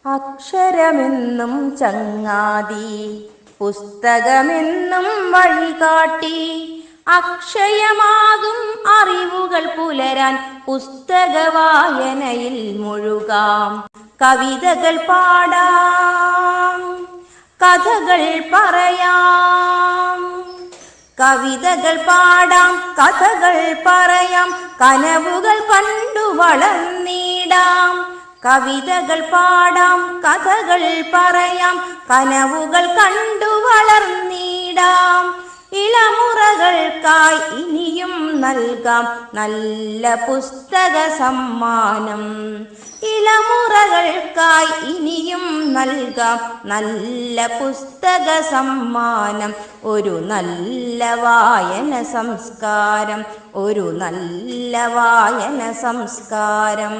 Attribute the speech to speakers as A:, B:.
A: അക്ഷരമെന്നും ചങ്ങാതി, പുസ്തകമെന്നും വഴികാട്ടി. അക്ഷയമാകും അറിവുകൾ പുലരാൻ പുസ്തക വായനയിൽ മുഴുകാം. കവിതകൾ പാടാം, കഥകൾ പറയാം. കവിതകൾ പാടാം, കഥകൾ പറയാം, കനവുകൾ കണ്ടു വളർന്നിടാം. കവിതകൾ പാടാം, കഥകൾ പറയാം, കനവുകൾ കണ്ടു വളർന്നിടാം. ഇളമുറകൾക്കായി ഇനിയും നൽകാം നല്ല പുസ്തക സമ്മാനം. ഇളമുറകൾക്കായി ഇനിയും നൽകാം നല്ല പുസ്തക സമ്മാനം. ഒരു നല്ല വായന സംസ്കാരം, ഒരു നല്ല വായന സംസ്കാരം.